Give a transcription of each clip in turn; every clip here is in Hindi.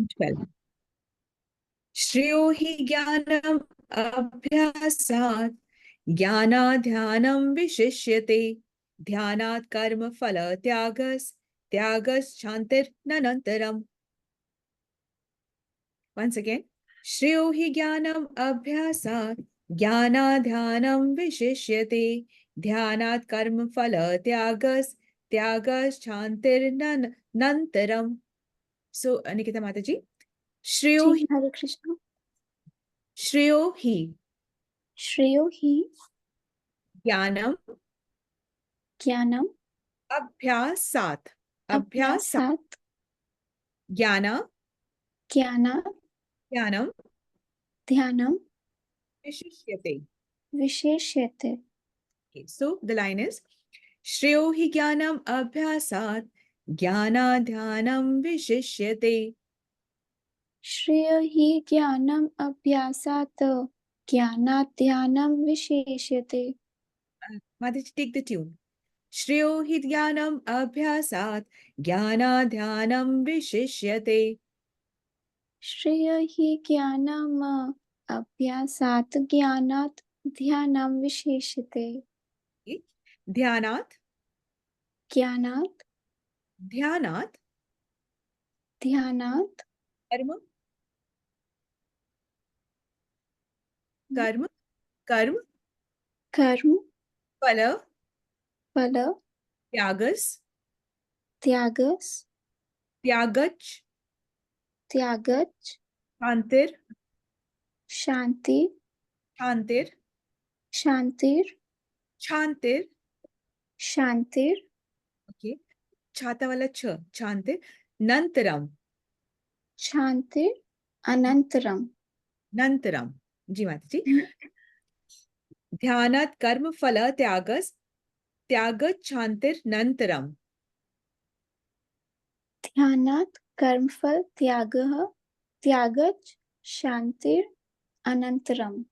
12. श्रेयो हि ज्ञानम् अभ्यासात् ज्ञानाध्यानं विशिष्यते ध्यानात् कर्म फल त्यागश्चान्तिरनन्तरम्. Once again, श्रेयो हि ज्ञानम् अभ्यासात् ज्ञानाध्यानं विशिष्यते ध्यानात् कर्म फल त्यागश्चान्तिरनन्तरम्. So Nikita Mataji, श्रेयो जी हि, हरे कृष्ण। श्रेयो हि श्रेयो हि ज्ञानम् ज्ञानम् अभ्यासात्, अभ्यासात्, अभ्यासात् ज्ञान ज्ञानात् ज्ञानं ध्यानं विशिष्यते. विशेष्यते। Okay, so the line is श्रेयो हि ज्ञानम् अभ्यासात् ज्ञानाध्यानं विशिष्यते. श्रेयो हि ज्ञानम् अभ्यासात् ज्ञानात् ध्यानं विशेष्यते। Mataji, take the tune. श्रेयो हि ज्ञानम् अभ्यासात् ज्ञानाध्यानं विशिष्यते. श्रेयो हि ज्ञानम् अभ्यासात् ज्ञानात् ध्यानं विशेष्यते। Okay, ध्यानात्, ज्ञानात् ध्यानात् ध्यानात् कर्म, कर्म, कर्म कर्म फल फल त्यागस्, त्यागस् त्यागच् त्यागच् शांतिर, शांति शांतिर, शांतिर शांतिर. शांतिर ओके, छाता वाला छ, शांतिर. नंतरम, शांतिर अनंतरम। नंतरम. जी माता जी. ध्यानात् कर्म फल त्यागस् त्यागच् शांतिर नंतरम. ध्यानात् कर्मफल त्यागः त्यागच् शांतिर अनंतरम।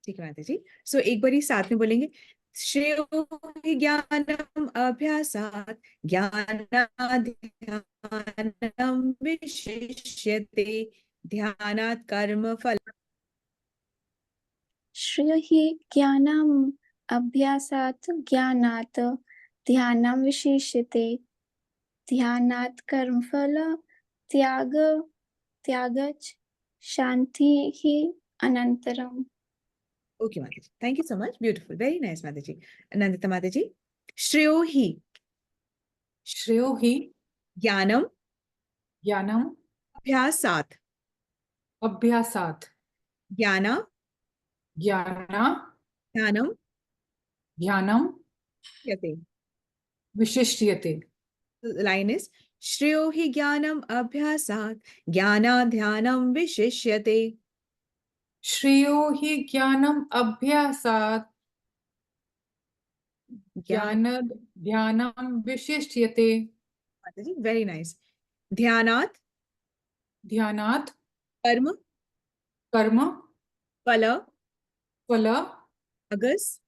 ठीक है माता जी. सो एक बारी साथ में बोलेंगे. श्रेयो हि ज्ञानम् अभ्यासात् ज्ञानाध्यानं विशिष्यते ध्यानात् कर्म फल. श्रेयो हि ज्ञानम् अभ्यासात् ज्ञानात् ध्यानं विशिष्यते ध्यानात् कर्मफल त्यागच् शांतिः अनंतरम। ओके माता जी, thank you so much, beautiful, very nice माता जी. नंदिता माता जी. श्रेयो हि श्रेयो हि ज्ञानम् ज्ञानम् अभ्यासात् अभ्यासात् ज्ञान ज्ञानाध्यानं ध्यानं यते. विशिष्यते. The line is श्रेयो हि ज्ञानम् अभ्यासात् ज्ञानाध्यानं विशिष्यते. श्रेयो हि ज्ञानम् अभ्यासात् ज्ञान, ध्यानं विशिष्यते. माता जी, वेरी नाइस. ध्यानात् ध्यानात् कर्म कर्म फल फल अगस्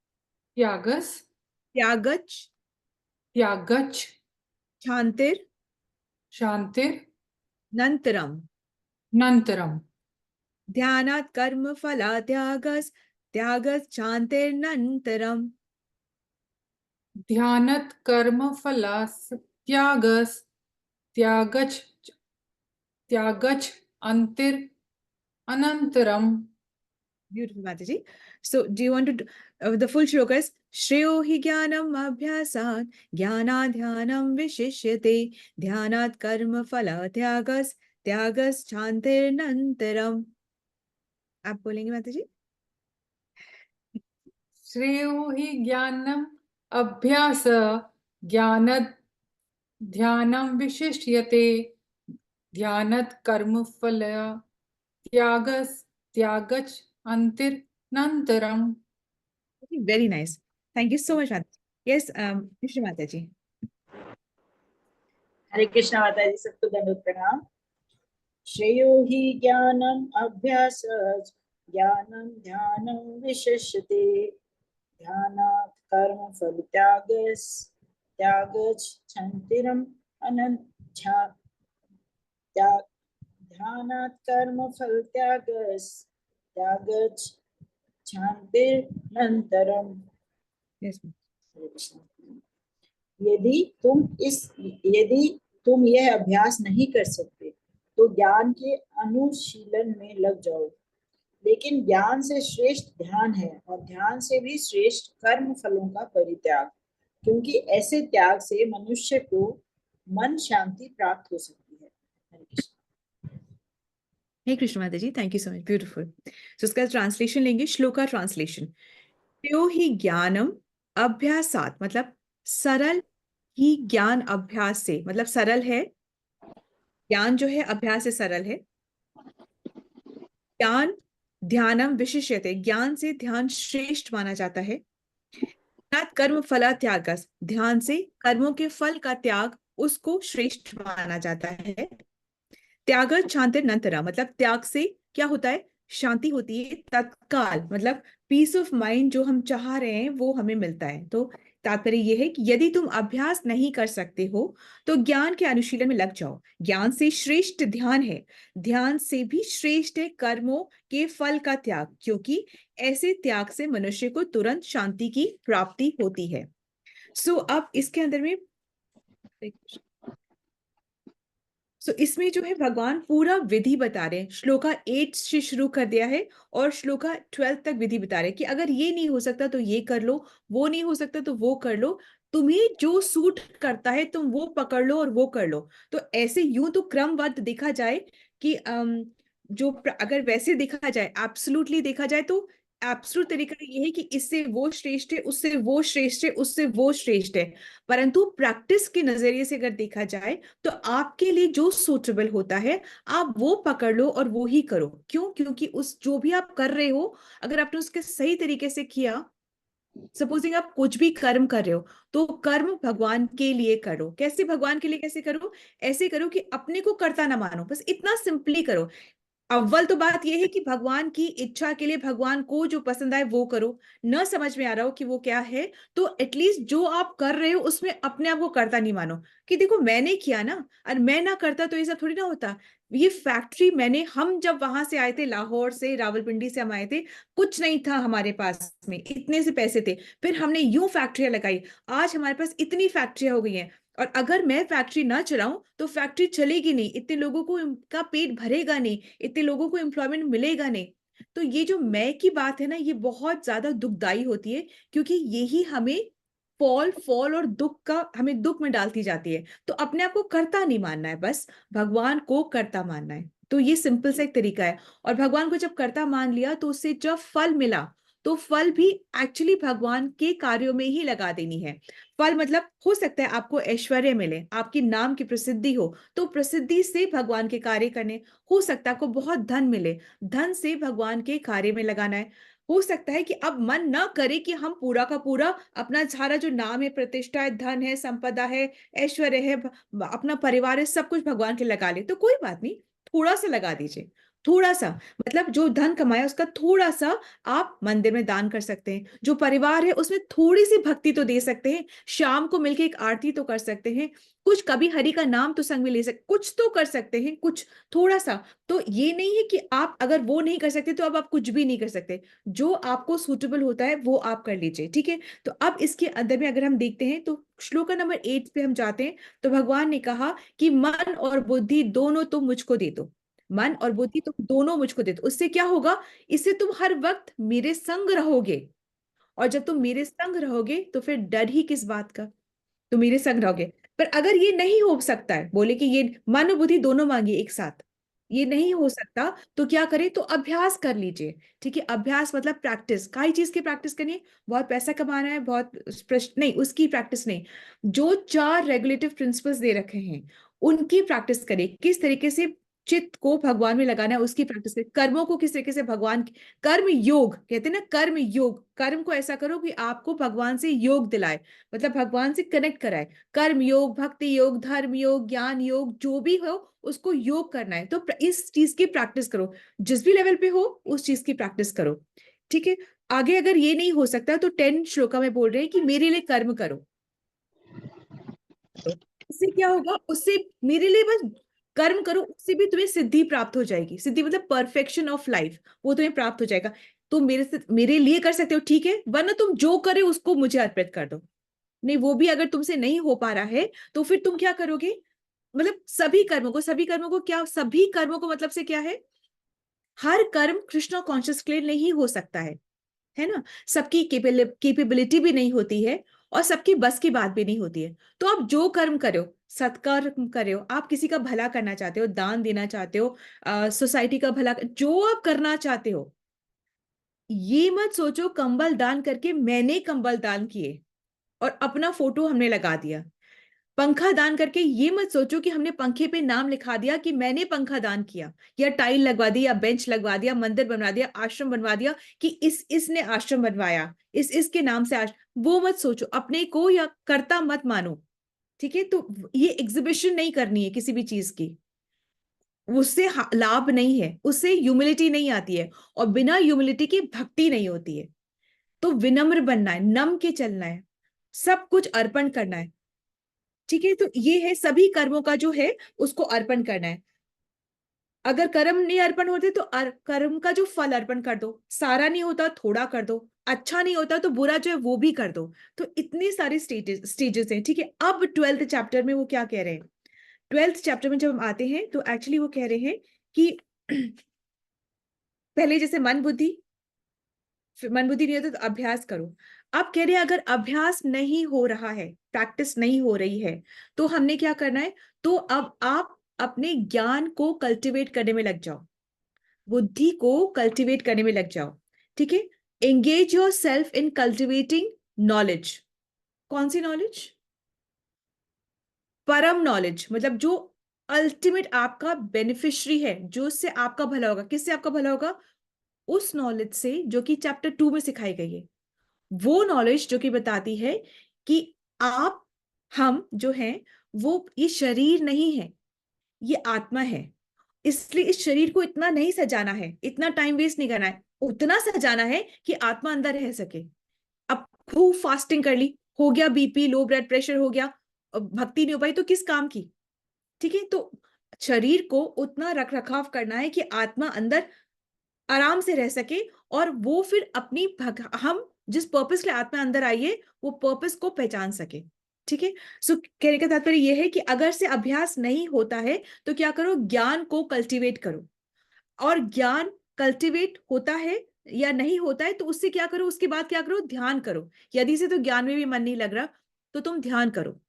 त्यागस् त्यागच् त्यागच् शांतिर शांतिर नंतरम. नंतरम. ध्यानात् कर्म फल त्यागस् शांतिर्नंतरम. ध्यानात् कर्म फल त्यागस् त्यागच् त्यागच् अंतिर अनंतरम. Beautiful, Mataji. So, do you want to do, the full shloka is Shreyo hi jnanam abhyasat jnanadhyanam vishishyate dhyanat karma phala त्यागस शांतिर नंतरम. आप बोलेंगे माताजी. श्रेयो हि ज्ञानम् अभ्यास ज्ञानात् ध्यानं विशिष्यते ध्यानात् कर्मफल त्यागच् अंतिरनन्तरम्. Very nice. Thank you so much, Mataji. Yes, Vishnu Mataji. हरे कृष्णा माता जी, सबको दंडवत प्रणाम। श्रेयो हि ज्ञानम् अभ्यासात् ज्ञानं ध्यानं विशिष्यते ध्यानात् कर्म फल त्यागच् शान्तिरम् ध्यानात् कर्मफल त्यागच्छ शान्तिरनन्तरम्। Yes, ma'am. हरे कृष्ण। यदि तुम यह अभ्यास नहीं कर सकते तो ज्ञान के अनुशीलन में लग जाओ। लेकिन ज्ञान से श्रेष्ठ ध्यान है और ध्यान से भी श्रेष्ठ कर्म फलों का परित्याग, क्योंकि ऐसे त्याग से मनुष्य को मन शांति प्राप्त हो सकती है। हरे कृष्ण। हे कृष्ण माता जी, thank you so much, beautiful. So इसका ट्रांसलेशन लेंगे, श्लोका ट्रांसलेशन। त्यो ही ज्ञानम अभ्यासात, मतलब सरल ही ज्ञान अभ्यास से, मतलब सरल है ज्ञान, जो है अभ्यास से सरल है। ज्ञान ध्यानम विशिष्यते, ज्ञान से ध्यान श्रेष्ठ माना जाता है। कर्म फला त्याग, ध्यान से कर्मों के फल का त्याग उसको श्रेष्ठ माना जाता है। त्याग शांति नंतरा, मतलब त्याग से क्या होता है, शांति होती है तत्काल, मतलब पीस ऑफ माइंड जो हम चाह रहे हैं वो हमें मिलता है। तो तात्पर्य यह है कि यदि तुम अभ्यास नहीं कर सकते हो तो ज्ञान के अनुशीलन में लग जाओ। ज्ञान से श्रेष्ठ ध्यान है, ध्यान से भी श्रेष्ठ है कर्मों के फल का त्याग, क्योंकि ऐसे त्याग से मनुष्य को तुरंत शांति की प्राप्ति होती है। सो अब इसके अंदर में इसमें जो है भगवान पूरा विधि बता रहे हैं। श्लोका 8 से शुरू कर दिया है और श्लोका 12 तक विधि बता रहे हैं कि अगर ये नहीं हो सकता तो ये कर लो, वो नहीं हो सकता तो वो कर लो, तुम्हें जो सूट करता है तुम वो पकड़ लो और वो कर लो। तो ऐसे यूं तो क्रमबद्ध देखा जाए कि अगर वैसे देखा जाए, एब्सोल्युटली देखा जाए, तो एब्सोल्यूट तरीका ये है कि इससे वो श्रेष्ठ है, उससे वो श्रेष्ठ है, उससे वो श्रेष्ठ है। परंतु प्रैक्टिस के नजरिए से अगर देखा जाए तो आपके लिए जो सूटेबल होता है आप वो पकड़ लो और वो ही करो। क्यों? क्योंकि उस जो भी आप कर रहे हो, अगर आपने उसके सही तरीके से किया, सपोजिंग आप कुछ भी कर्म कर रहे हो तो कर्म भगवान के लिए करो। कैसे भगवान के लिए कैसे करो? ऐसे करो कि अपने को कर्ता ना मानो, बस इतना सिंपली करो। अव्वल तो बात यह है कि भगवान की इच्छा के लिए भगवान को जो पसंद आए वो करो। न समझ में आ रहा हो कि वो क्या है तो एटलीस्ट जो आप कर रहे हो उसमें अपने आप को करता नहीं मानो कि देखो मैंने किया ना, और मैं ना करता तो ये सब थोड़ी ना होता। ये फैक्ट्री हम जब वहां से आए थे, लाहौर से, रावलपिंडी से हम आए थे, कुछ नहीं था हमारे पास में, इतने से पैसे थे, फिर हमने यूं फैक्ट्रियां लगाई, आज हमारे पास इतनी फैक्ट्रियां हो गई हैं। और अगर मैं फैक्ट्री ना चलाऊं तो फैक्ट्री चलेगी नहीं, इतने लोगों को का पेट भरेगा नहीं, इतने लोगों को एम्प्लॉयमेंट मिलेगा नहीं। तो ये जो मैं की बात है ना, ये बहुत ज्यादा दुखदाई होती है, क्योंकि यही हमें फॉल और दुख का, हमें दुख में डालती जाती है। तो अपने आप को कर्ता नहीं मानना है, बस भगवान को कर्ता मानना है। तो ये सिंपल सा एक तरीका है। और भगवान को जब कर्ता मान लिया तो उससे जब फल मिला तो फल भी एक्चुअली भगवान के कार्यों में ही लगा देनी है। फल मतलब हो सकता है आपको ऐश्वर्य मिले, आपकी नाम की प्रसिद्धि हो तो प्रसिद्धि से भगवान के कार्य करने, हो सकता है आपको बहुत धन मिले, धन से भगवान के कार्य में लगाना है। हो सकता है कि अब मन ना करे कि हम पूरा का पूरा अपना सारा जो नाम है, प्रतिष्ठा है, धन है, संपदा है, ऐश्वर्य है, अपना परिवार है, सब कुछ भगवान के लगा ले। तो कोई बात नहीं, थोड़ा सा लगा दीजिए, थोड़ा सा, मतलब जो धन कमाया उसका थोड़ा सा आप मंदिर में दान कर सकते हैं। जो परिवार है उसमें थोड़ी सी भक्ति तो दे सकते हैं, शाम को मिलके एक आरती तो कर सकते हैं, कुछ कभी हरि का नाम तो संग में ले सकते, कुछ तो कर सकते हैं, कुछ थोड़ा सा। तो ये नहीं है कि आप अगर वो नहीं कर सकते तो अब आप कुछ भी नहीं कर सकते, जो आपको सूटेबल होता है वो आप कर लीजिए, ठीक है। तो अब इसके अंदर में अगर हम देखते हैं तो श्लोक नंबर 8 पे हम जाते हैं। तो भगवान ने कहा कि मन और बुद्धि दोनों तुम मुझको दे दो, मन और बुद्धि तुम दोनों मुझको दे दो। उससे क्या होगा? इससे तुम हर वक्त मेरे संग रहोगे, और जब तुम मेरे संग रहोगे तो फिर डर ही किस बात का, तुम मेरे संग रहोगे। पर अगर ये नहीं हो सकता है, बोले कि ये मन और बुद्धि दोनों मांगी एक साथ, ये नहीं हो सकता, तो क्या करें? तो अभ्यास कर लीजिए, ठीक है। अभ्यास मतलब प्रैक्टिस, काई चीज की प्रैक्टिस करनी है? बहुत पैसा कमाना है, बहुत नहीं, उसकी प्रैक्टिस नहीं। जो 4 रेगुलेटिव प्रिंसिपल्स दे रखे हैं उनकी प्रैक्टिस करें। किस तरीके से चित्त को भगवान में लगाना है उसकी प्रैक्टिस करें। कर्मों को किस तरीके से भगवान, कर्म योग कहते हैं ना, कर्म योग, कर्म को ऐसा करो कि आपको भगवान से योग दिलाए, मतलब भगवान से कनेक्ट कराए। कर्म योग, भक्ति योग, धर्म योग, ज्ञान योग, जो भी हो उसको योग करना है। तो इस चीज की प्रैक्टिस करो, जिस भी लेवल पे हो उस चीज की प्रैक्टिस करो, ठीक है। आगे अगर ये नहीं हो सकता तो 10 श्लोका में बोल रहे हैं कि मेरे लिए कर्म करो। उससे क्या होगा? उससे मेरे लिए बस कर्म करो, उससे भी तुम्हें सिद्धि प्राप्त हो जाएगी। सिद्धि मतलब परफेक्शन ऑफ लाइफ, वो तुम्हें प्राप्त हो जाएगा। तुम मेरे लिए कर सकते हो, ठीक है, वरना तुम जो करे उसको मुझे अर्पित कर दो। नहीं, वो भी अगर तुमसे नहीं हो पा रहा है तो फिर तुम क्या करोगे? मतलब सभी कर्मों को क्या, सभी कर्मों को मतलब से क्या है, हर कर्म कृष्णा कॉन्शियस के लिए नहीं हो सकता है ना। सबकी केपेबिलिटी भी नहीं होती है और सबकी बस की बात भी नहीं होती है। तो आप जो कर्म करो, सत्कर्म करो, आप किसी का भला करना चाहते हो, दान देना चाहते हो, सोसाइटी का भला, जो आप करना चाहते हो, ये मत सोचो कंबल दान करके मैंने कंबल दान किए और अपना फोटो हमने लगा दिया। पंखा दान करके ये मत सोचो कि हमने पंखे पे नाम लिखा दिया कि मैंने पंखा दान किया, या टाइल लगवा दी, या बेंच लगवा दिया, मंदिर बनवा दिया, आश्रम बनवा दिया कि इसने आश्रम बनवाया, इसके नाम से वो मत सोचो, अपने को या कर्ता मत मानो। ठीक है, तो ये एग्जिबिशन नहीं करनी है किसी भी चीज की, उससे लाभ नहीं है, उससे ह्यूमिलिटी नहीं आती है, और बिना ह्यूमिलिटी की भक्ति नहीं होती है। तो विनम्र बनना है, नम के चलना है, सब कुछ अर्पण करना है। ठीक है, तो ये है सभी कर्मों का जो है उसको अर्पण करना है। अगर कर्म नहीं अर्पण होते तो कर्म का जो फल अर्पण कर दो, सारा नहीं होता थोड़ा कर दो, अच्छा नहीं होता तो बुरा जो है वो भी कर दो। तो इतने सारे स्टेजेस हैं। ठीक है, अब 12th चैप्टर में वो क्या कह रहे हैं? 12th चैप्टर में जब हम आते हैं तो एक्चुअली वो कह रहे हैं कि पहले जैसे मन बुद्धि नहीं होता तो अभ्यास करो। अब कह रहे हैं अगर अभ्यास नहीं हो रहा है, प्रैक्टिस नहीं हो रही है, तो हमने क्या करना है? तो अब आप अपने ज्ञान को कल्टीवेट करने में लग जाओ, बुद्धि को कल्टीवेट करने में लग जाओ। ठीक है, engage your self in cultivating knowledge. कौन सी नॉलेज? परम नॉलेज, मतलब जो अल्टीमेट आपका बेनिफिशियरी है, जो उससे आपका भला होगा। किससे आपका भला होगा? उस नॉलेज से जो कि चैप्टर 2 में सिखाई गई है। वो नॉलेज जो कि बताती है कि आप, हम जो हैं वो, ये शरीर नहीं है, ये आत्मा है। इसलिए इस शरीर को इतना नहीं सजाना है, इतना टाइम वेस्ट नहीं करना है, उतना सजाना है कि आत्मा अंदर रह सके। अब खूब फास्टिंग कर ली, हो गया बीपी, लो ब्लड प्रेशर हो गया, भक्ति नहीं हो पाई, तो किस काम की? ठीक है, तो शरीर को उतना रख रखाव करना है कि आत्मा अंदर आराम से रह सके, और वो फिर अपनी हम जिस पर्पस के लिए आत्मा अंदर आई है वो पर्पस को पहचान सके। ठीक है, सो कहने का तात्पर्य यह है कि अगर से अभ्यास नहीं होता है तो क्या करो? ज्ञान को कल्टीवेट करो। और ज्ञान कल्टीवेट होता है या नहीं होता है तो उससे क्या करो? उसके बाद क्या करो? ध्यान करो। यदि से तो ज्ञान में भी मन नहीं लग रहा तो तुम ध्यान करो।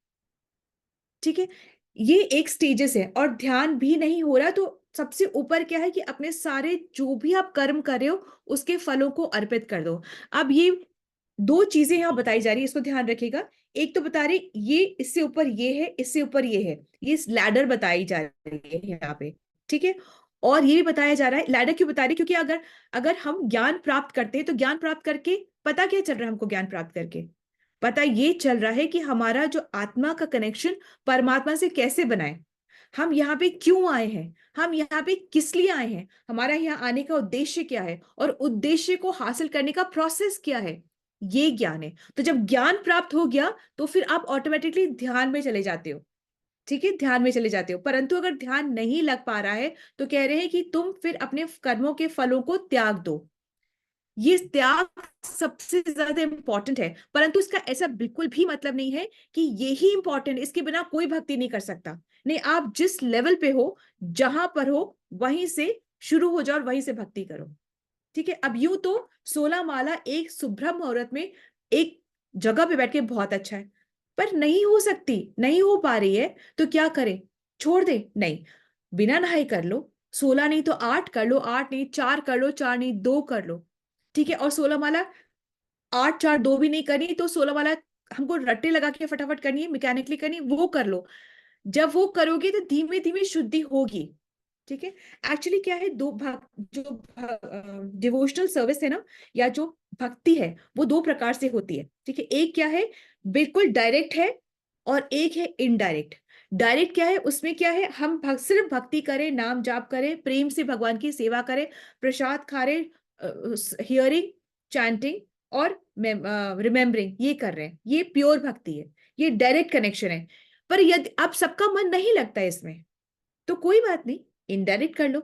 ठीक है, ये एक स्टेजेस है। और ध्यान भी नहीं हो रहा तो सबसे ऊपर क्या है कि अपने सारे जो भी आप कर्म कर रहे हो उसके फलों को अर्पित कर दो। अब ये दो चीजें यहां बताई जा रही है, इसको ध्यान रखिएगा। एक तो बता रही ये, इससे ऊपर ये है, इससे ऊपर ये है, ये लैडर बताई जा रही है यहाँ पे। ठीक है, और ये भी बताया जा रहा है। लैडर क्यों बता रही? क्योंकि अगर अगर हम ज्ञान प्राप्त करते हैं तो ज्ञान प्राप्त करके पता क्या चल रहा है हमको? ज्ञान प्राप्त करके पता ये चल रहा है कि हमारा जो आत्मा का कनेक्शन परमात्मा से कैसे बनाए, हम यहाँ पे क्यों आए हैं, हम यहाँ पे किस लिए आए हैं, हमारा यहाँ आने का उद्देश्य क्या है, और उद्देश्य को हासिल करने का प्रोसेस क्या है, ये ज्ञान है। तो जब ज्ञान प्राप्त हो गया तो फिर आप ऑटोमेटिकली ध्यान में चले जाते हो। ठीक है, ध्यान में चले जाते हो। परंतु अगर ध्यान नहीं लग पा रहा है तो कह रहे हैं कि तुम फिर अपने कर्मों के फलों को त्याग दो। ये त्याग सबसे ज्यादा इंपॉर्टेंट है। परंतु इसका ऐसा बिल्कुल भी मतलब नहीं है कि यही इंपॉर्टेंट, इसके बिना कोई भक्ति नहीं कर सकता। नहीं, आप जिस लेवल पे हो, जहां पर हो, वहीं से शुरू हो जाओ और वहीं से भक्ति करो। ठीक है, अब यूं तो 16 माला एक सुब्रह्म मुहूर्त में एक जगह पे बैठ के बहुत अच्छा है, पर नहीं हो सकती, नहीं हो पा रही है तो क्या करें? छोड़ दे? नहीं, बिना नहाए कर लो। 16 नहीं तो 8 कर लो, 8 नहीं 4 कर लो, 4 नहीं 2 कर लो। ठीक है, और 16 माला 8 4 2 भी नहीं करनी तो 16 वाला हमको रट्टे लगा के फटाफट करनी है, मैकेनिकली करनी, वो कर लो। जब वो करोगे तो धीमे धीमे शुद्धि होगी। ठीक है, एक्चुअली क्या है, दो भाग, जो डिवोशनल सर्विस है ना, या जो भक्ति है, वो दो प्रकार से होती है। ठीक है, एक क्या है, बिल्कुल डायरेक्ट है, और एक है इनडायरेक्ट। डायरेक्ट क्या है? उसमें क्या है, हम सिर्फ भक्ति करें, नाम जाप करें, प्रेम से भगवान की सेवा करें, प्रसाद खा रहे, हियरिंग, चैंटिंग और रिमेम्बरिंग, ये कर रहे हैं, ये प्योर भक्ति है, ये डायरेक्ट कनेक्शन है। पर यदि अब सबका मन नहीं लगता है इसमें, तो कोई बात नहीं, इनडायरेक्ट कर लो।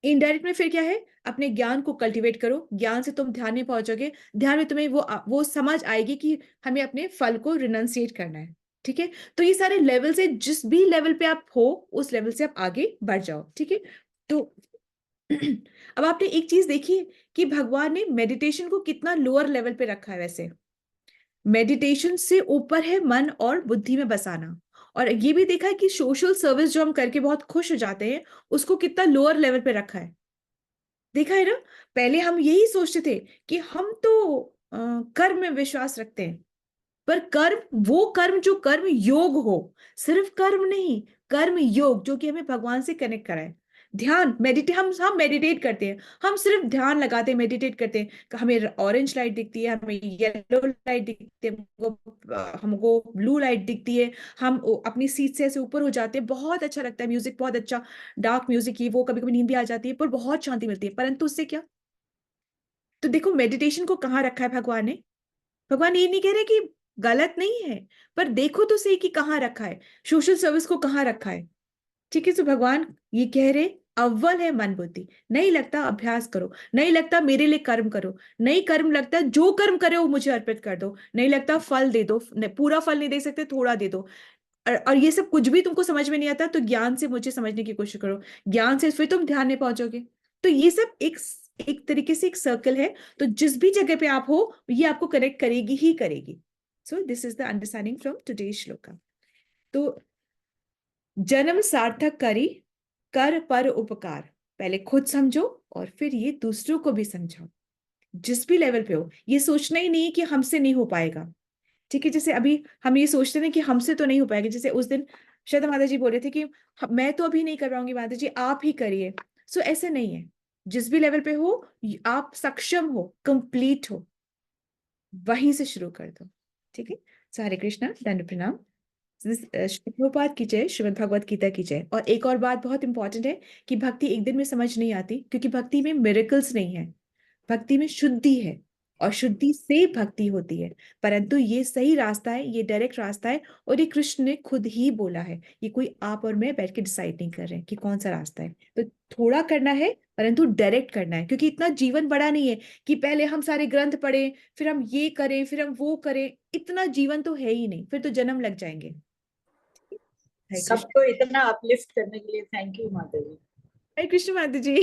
इनडायरेक्ट में फिर क्या है, अपने ज्ञान को कल्टीवेट करो, ज्ञान से तुम ध्यान में पहुंचोगे, ध्यान में तुम्हें वो समझ आएगी कि हमें अपने फल को रिनंसिएट करना है। ठीक है, तो ये सारे लेवल से, जिस भी लेवल पे आप हो उस लेवल से आप आगे बढ़ जाओ। ठीक है, तो अब आपने एक चीज देखी है कि भगवान ने मेडिटेशन को कितना लोअर लेवल पे रखा है। वैसे मेडिटेशन से ऊपर है मन और बुद्धि में बसाना, और ये भी देखा है कि सोशल सर्विस जो हम करके बहुत खुश हो जाते हैं उसको कितना लोअर लेवल पे रखा है। देखा है ना, पहले हम यही सोचते थे कि हम तो कर्म में विश्वास रखते हैं, पर कर्म, वो कर्म जो कर्म योग हो, सिर्फ कर्म नहीं, कर्म योग जो कि हमें भगवान से कनेक्ट कराए। ध्यान, मेडिटेट, हम मेडिटेट करते हैं, हम सिर्फ ध्यान लगाते हैं, मेडिटेट करते हैं, हमें ऑरेंज लाइट दिखती है, हमें येलो लाइट दिखती है, हमको ब्लू लाइट दिखती है, हम अपनी सीट से ऐसे ऊपर हो जाते हैं, बहुत अच्छा लगता है, म्यूजिक बहुत अच्छा, डार्क म्यूजिक, ये वो, कभी कभी नींद भी आ जाती है, पर बहुत शांति मिलती है। परंतु उससे क्या, तो देखो मेडिटेशन को कहाँ रखा है भगवान ने। भगवान ये नहीं कह रहे कि गलत नहीं है, पर देखो तो सही कि कहाँ रखा है, सोशल सर्विस को कहाँ रखा है। ठीक है, तो भगवान ये कह रहे अव्वल है मन बुद्धि, नहीं लगता अभ्यास करो, नहीं लगता मेरे लिए कर्म करो, नहीं कर्म लगता जो कर्म करे वो मुझे अर्पित कर दो, नहीं लगता फल दे दो, पूरा फल नहीं दे सकते, थोड़ा दे दो, और ये सब कुछ भी तुमको समझ में नहीं आता तो ज्ञान से मुझे समझने की कोशिश करो, ज्ञान से फिर तुम ध्यान में पहुंचोगे। तो ये सब एक एक तरीके से एक सर्कल है, तो जिस भी जगह पे आप हो ये आपको कनेक्ट करेगी ही करेगी। So this is the understanding from today shloka. तो जन्म सार्थक करी, कर पर उपकार, पहले खुद समझो और फिर ये दूसरों को भी समझाओ। जिस भी लेवल पे हो, ये सोचना ही नहीं कि हमसे नहीं हो पाएगा। ठीक है, जैसे अभी हम ये सोचते हैं कि हमसे तो नहीं हो पाएगा, जैसे उस दिन शायद माता जी बोल रहे थे कि मैं तो अभी नहीं कर पाऊंगी, माता जी आप ही करिए। सो ऐसे नहीं है, जिस भी लेवल पे हो आप सक्षम हो, कंप्लीट हो, वहीं से शुरू कर दो। ठीक है, सो हरे कृष्णा, दंड प्रणाम। श्रील प्रभुपाद की जय, श्रीमद् भगवत गीता की जय। और एक और बात बहुत इंपॉर्टेंट है कि भक्ति एक दिन में समझ नहीं आती, क्योंकि भक्ति में मिरेकल्स नहीं है, भक्ति में शुद्धि है, और शुद्धि से भक्ति होती है। परंतु ये सही रास्ता है, ये डायरेक्ट रास्ता है, और ये कृष्ण ने खुद ही बोला है, ये कोई आप और मैं बैठ के डिसाइड नहीं कर रहे हैं कि कौन सा रास्ता है। तो थोड़ा करना है, परंतु डायरेक्ट करना है, क्योंकि इतना जीवन बड़ा नहीं है कि पहले हम सारे ग्रंथ पढ़ें, फिर हम ये करें, फिर हम वो करें, इतना जीवन तो है ही नहीं, फिर तो जन्म लग जाएंगे। हरे कृष्ण, सबको इतना अपलिफ्ट करने के लिए थैंक यू माता जी। हरे कृष्ण माता जी।